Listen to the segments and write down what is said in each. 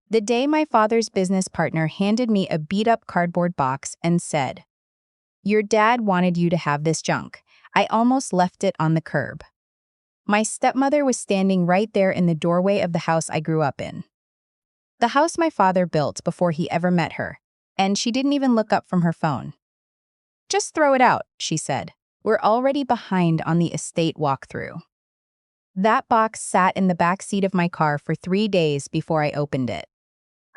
The day my father's business partner handed me a beat-up cardboard box and said, "Your dad wanted you to have this junk," I almost left it on the curb. My stepmother was standing right there in the doorway of the house I grew up in. The house my father built before he ever met her, and she didn't even look up from her phone. "Just throw it out," she said. "We're already behind on the estate walkthrough." That box sat in the back seat of my car for 3 days before I opened it.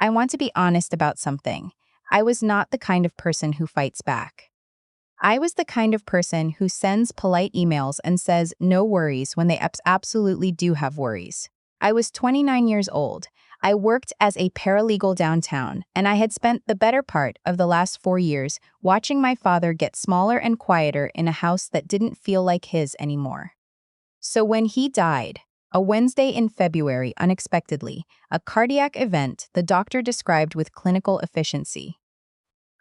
I want to be honest about something. I was not the kind of person who fights back. I was the kind of person who sends polite emails and says no worries when they absolutely do have worries. I was 29 years old. I worked as a paralegal downtown, and I had spent the better part of the last 4 years watching my father get smaller and quieter in a house that didn't feel like his anymore. So when he died, a Wednesday in February unexpectedly, a cardiac event the doctor described with clinical efficiency,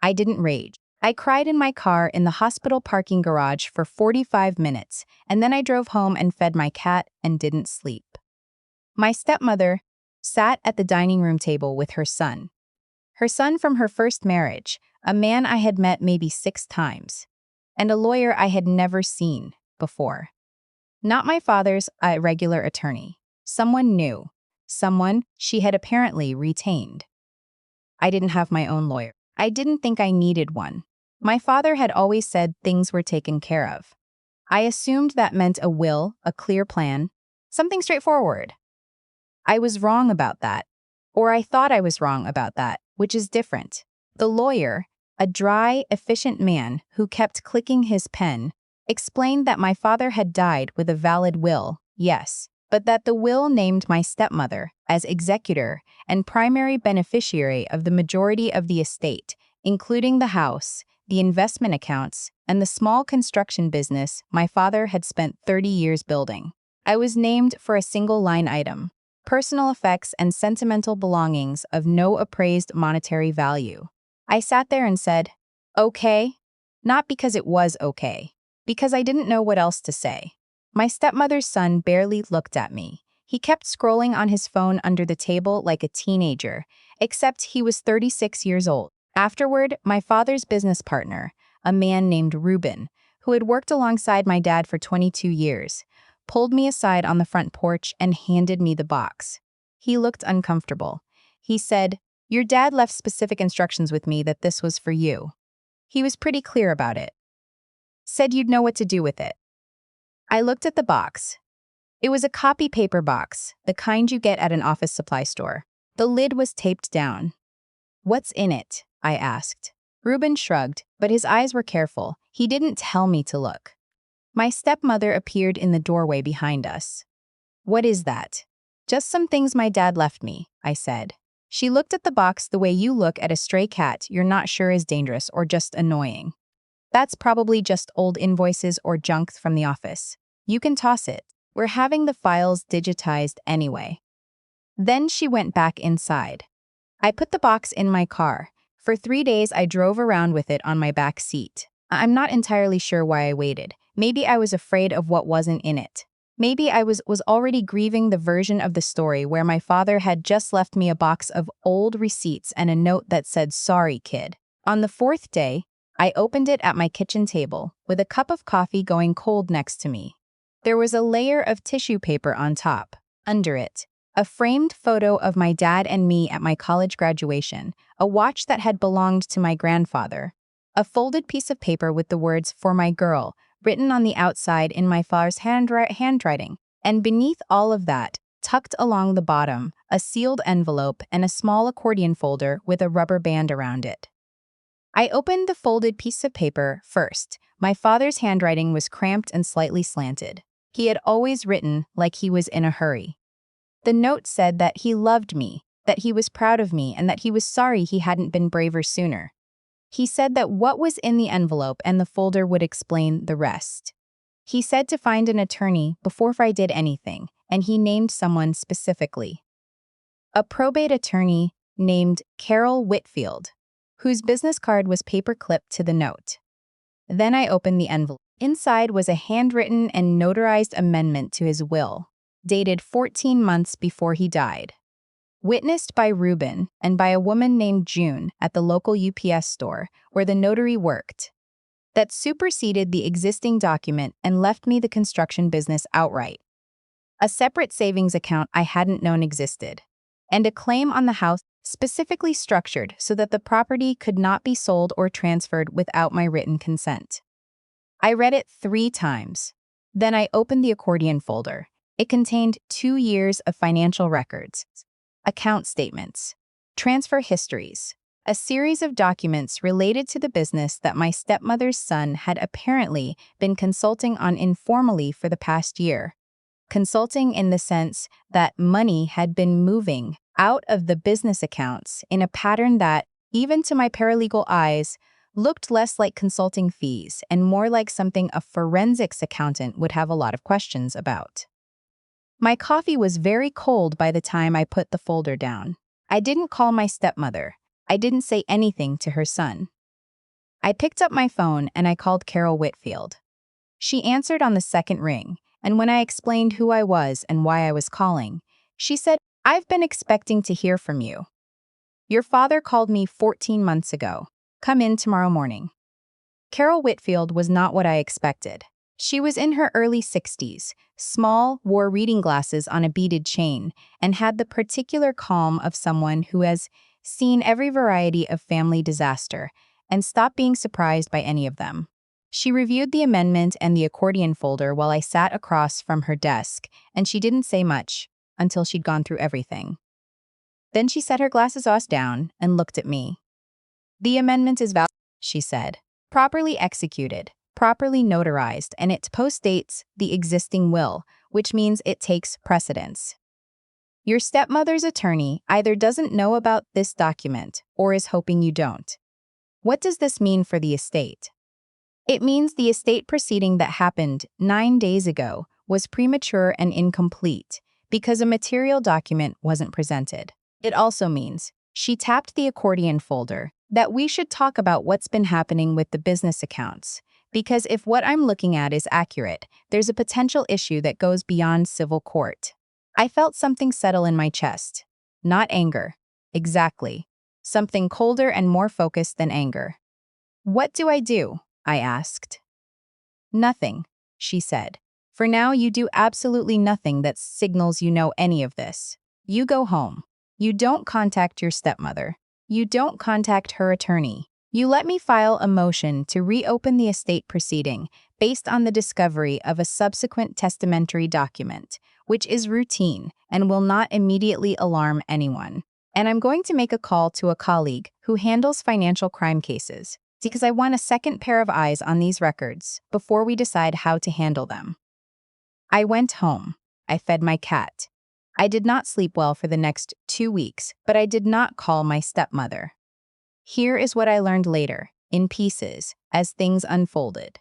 I didn't rage. I cried in my car in the hospital parking garage for 45 minutes, and then I drove home and fed my cat and didn't sleep. My stepmother sat at the dining room table with her son. Her son from her first marriage, a man I had met maybe 6 times, and a lawyer I had never seen before. Not my father's regular attorney. Someone new. Someone she had apparently retained. I didn't have my own lawyer. I didn't think I needed one. My father had always said things were taken care of. I assumed that meant a will, a clear plan, something straightforward. I was wrong about that. Or I thought I was wrong about that, which is different. The lawyer, a dry, efficient man who kept clicking his pen, explained that my father had died with a valid will, yes, but that the will named my stepmother as executor and primary beneficiary of the majority of the estate, including the house, the investment accounts, and the small construction business my father had spent 30 years building. I was named for a single line item, personal effects and sentimental belongings of no appraised monetary value. I sat there and said, "Okay," not because it was okay, because I didn't know what else to say. My stepmother's son barely looked at me. He kept scrolling on his phone under the table like a teenager, except he was 36 years old. Afterward, my father's business partner, a man named Ruben, who had worked alongside my dad for 22 years, pulled me aside on the front porch and handed me the box. He looked uncomfortable. He said, "Your dad left specific instructions with me that this was for you. He was pretty clear about it. Said you'd know what to do with it." I looked at the box. It was a copy paper box, the kind you get at an office supply store. The lid was taped down. "What's in it?" I asked. Ruben shrugged, but his eyes were careful. He didn't tell me to look. My stepmother appeared in the doorway behind us. "What is that?" "Just some things my dad left me," I said. She looked at the box the way you look at a stray cat you're not sure is dangerous or just annoying. "That's probably just old invoices or junk from the office. You can toss it. We're having the files digitized anyway." Then she went back inside. I put the box in my car. For 3 days, I drove around with it on my back seat. I'm not entirely sure why I waited. Maybe I was afraid of what wasn't in it. Maybe I was already grieving the version of the story where my father had just left me a box of old receipts and a note that said, "Sorry, kid." On the 4th day, I opened it at my kitchen table, with a cup of coffee going cold next to me. There was a layer of tissue paper on top. Under it, a framed photo of my dad and me at my college graduation, a watch that had belonged to my grandfather, a folded piece of paper with the words "For my girl" written on the outside in my father's handwriting, and beneath all of that, tucked along the bottom, a sealed envelope and a small accordion folder with a rubber band around it. I opened the folded piece of paper first. My father's handwriting was cramped and slightly slanted. He had always written like he was in a hurry. The note said that he loved me, that he was proud of me, and that he was sorry he hadn't been braver sooner. He said that what was in the envelope and the folder would explain the rest. He said to find an attorney before I did anything, and he named someone specifically. A probate attorney named Carol Whitfield, whose business card was paper-clipped to the note. Then I opened the envelope. Inside was a handwritten and notarized amendment to his will, dated 14 months before he died. witnessed by Ruben and by a woman named June at the local UPS store where the notary worked, that superseded the existing document and left me the construction business outright. A separate savings account I hadn't known existed, and a claim on the house specifically structured so that the property could not be sold or transferred without my written consent. I read it 3 times. Then I opened the accordion folder. It contained 2 years of financial records, account statements, transfer histories, a series of documents related to the business that my stepmother's son had apparently been consulting on informally for the past year. Consulting in the sense that money had been moving out of the business accounts in a pattern that, even to my paralegal eyes, looked less like consulting fees and more like something a forensics accountant would have a lot of questions about. My coffee was very cold by the time I put the folder down. I didn't call my stepmother. I didn't say anything to her son. I picked up my phone and I called Carol Whitfield. She answered on the second ring, and when I explained who I was and why I was calling, she said, "I've been expecting to hear from you. Your father called me 14 months ago. Come in tomorrow morning." Carol Whitfield was not what I expected. She was in her early 60s, small, wore reading glasses on a beaded chain, and had the particular calm of someone who has seen every variety of family disaster and stopped being surprised by any of them. She reviewed the amendment and the accordion folder while I sat across from her desk, and she didn't say much until she'd gone through everything. Then she set her glasses down and looked at me. "The amendment is valid," she said. "Properly executed, properly notarized, and it postdates the existing will, which means it takes precedence. Your stepmother's attorney either doesn't know about this document or is hoping you don't. What does this mean for the estate? It means the estate proceeding that happened 9 days ago was premature and incomplete because a material document wasn't presented. It also means," she tapped the accordion folder, "that we should talk about what's been happening with the business accounts. Because if what I'm looking at is accurate, there's a potential issue that goes beyond civil court." I felt something settle in my chest. Not anger. Exactly. Something colder and more focused than anger. "What do I do?" I asked. "Nothing," she said. "For now, you do absolutely nothing that signals you know any of this. You go home. You don't contact your stepmother. You don't contact her attorney. You let me file a motion to reopen the estate proceeding based on the discovery of a subsequent testamentary document, which is routine and will not immediately alarm anyone. And I'm going to make a call to a colleague who handles financial crime cases, because I want a second pair of eyes on these records before we decide how to handle them." I went home. I fed my cat. I did not sleep well for the next 2 weeks, but I did not call my stepmother. Here is what I learned later, in pieces, as things unfolded.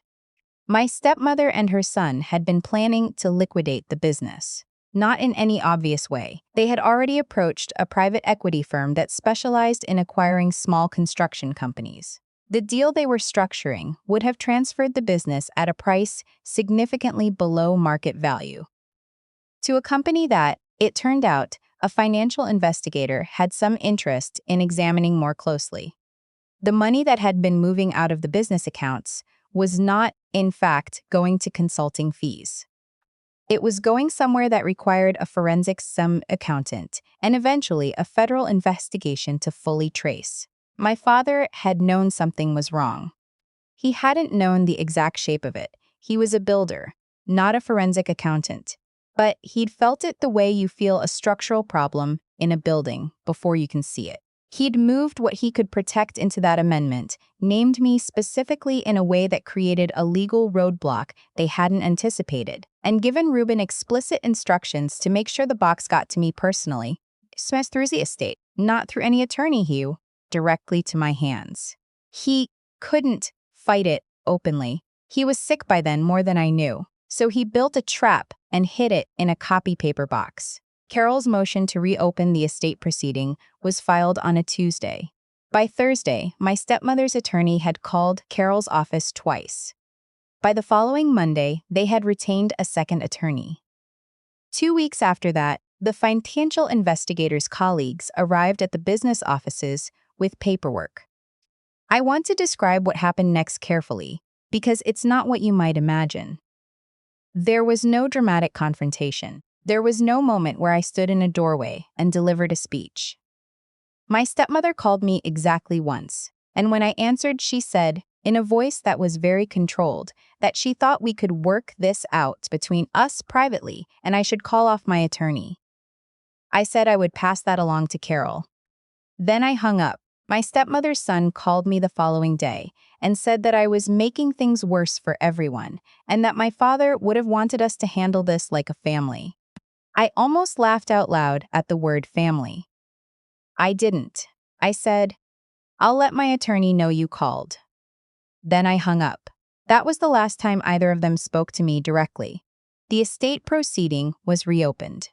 My stepmother and her son had been planning to liquidate the business. Not in any obvious way. They had already approached a private equity firm that specialized in acquiring small construction companies. The deal they were structuring would have transferred the business at a price significantly below market value to a company that, it turned out, a financial investigator had some interest in examining more closely. The money that had been moving out of the business accounts was not, in fact, going to consulting fees. It was going somewhere that required a forensic accountant and eventually a federal investigation to fully trace. My father had known something was wrong. He hadn't known the exact shape of it. He was a builder, not a forensic accountant. But he'd felt it the way you feel a structural problem in a building before you can see it. He'd moved what he could protect into that amendment, named me specifically in a way that created a legal roadblock they hadn't anticipated, and given Ruben explicit instructions to make sure the box got to me personally, smashed through the estate, not through any attorney, Hugh, directly to my hands. He couldn't fight it openly. He was sick by then more than I knew, so he built a trap and hid it in a copy paper box. Carol's motion to reopen the estate proceeding was filed on a Tuesday. By Thursday, my stepmother's attorney had called Carol's office twice. By the following Monday, they had retained a second attorney. 2 weeks after that, The financial investigator's colleagues arrived at the business offices with paperwork. I want to describe what happened next carefully, because it's not what you might imagine. There was no dramatic confrontation. There was no moment where I stood in a doorway and delivered a speech. My stepmother called me exactly once, and when I answered, she said, in a voice that was very controlled, that she thought we could work this out between us privately and I should call off my attorney. I said I would pass that along to Carol. Then I hung up. My stepmother's son called me the following day and said that I was making things worse for everyone and that my father would have wanted us to handle this like a family. I almost laughed out loud at the word family. I didn't. I said, I'll let my attorney know you called. Then I hung up. That was the last time either of them spoke to me directly. The estate proceeding was reopened.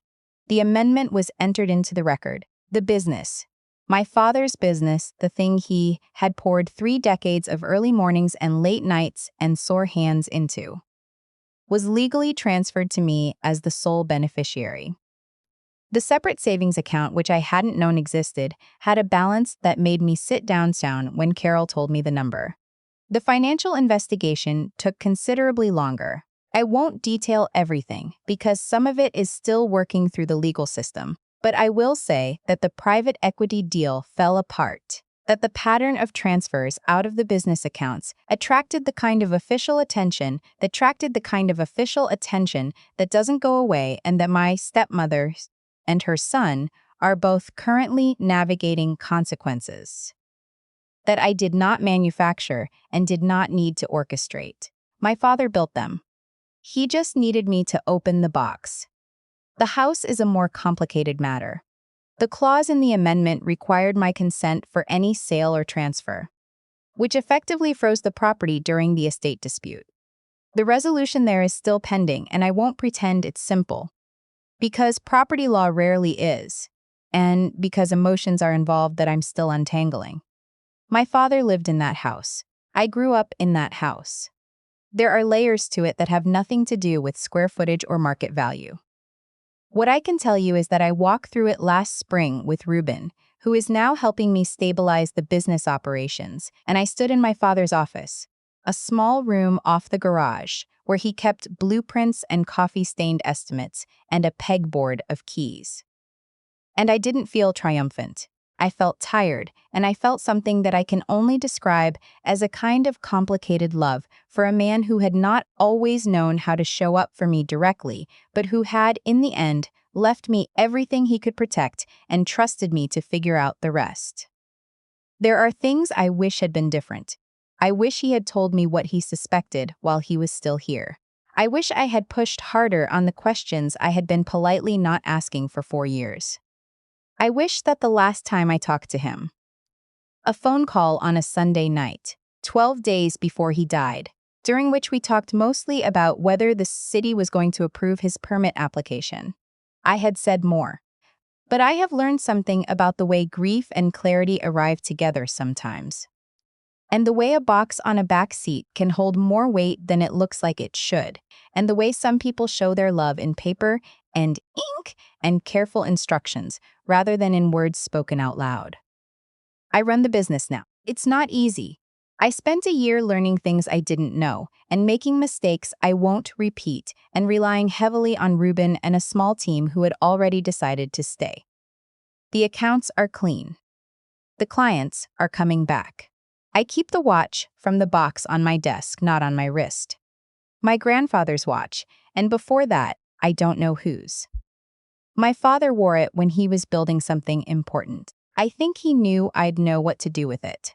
The amendment was entered into the record. The business, my father's business, the thing he had poured 3 decades of early mornings and late nights and sore hands into, was legally transferred to me as the sole beneficiary. The separate savings account, which I hadn't known existed, had a balance that made me sit down when Carol told me the number. The financial investigation took considerably longer. I won't detail everything because some of it is still working through the legal system, but I will say that the private equity deal fell apart, that the pattern of transfers out of the business accounts attracted the kind of official attention that doesn't go away, and that my stepmother and her son are both currently navigating consequences that I did not manufacture and did not need to orchestrate. My father built them. He just needed me to open the box. The house is a more complicated matter. The clause in the amendment required my consent for any sale or transfer, which effectively froze the property during the estate dispute. The resolution there is still pending, and I won't pretend it's simple, because property law rarely is, and because emotions are involved that I'm still untangling. My father lived in that house. I grew up in that house. There are layers to it that have nothing to do with square footage or market value. What I can tell you is that I walked through it last spring with Ruben, who is now helping me stabilize the business operations, and I stood in my father's office, a small room off the garage, where he kept blueprints and coffee-stained estimates and a pegboard of keys. And I didn't feel triumphant. I felt tired, and I felt something that I can only describe as a kind of complicated love for a man who had not always known how to show up for me directly, but who had, in the end, left me everything he could protect and trusted me to figure out the rest. There are things I wish had been different. I wish he had told me what he suspected while he was still here. I wish I had pushed harder on the questions I had been politely not asking for 4 years. I wish that the last time I talked to him, a phone call on a Sunday night, 12 days before he died, during which we talked mostly about whether the city was going to approve his permit application, I had said more. But I have learned something about the way grief and clarity arrive together sometimes, and the way a box on a back seat can hold more weight than it looks like it should, and the way some people show their love in paper and ink and careful instructions rather than in words spoken out loud. I run the business now. It's not easy. I spent a year learning things I didn't know and making mistakes I won't repeat and relying heavily on Ruben and a small team who had already decided to stay. The accounts are clean. The clients are coming back. I keep the watch from the box on my desk, not on my wrist. My grandfather's watch, and before that, I don't know whose. My father wore it when he was building something important. I think he knew I'd know what to do with it.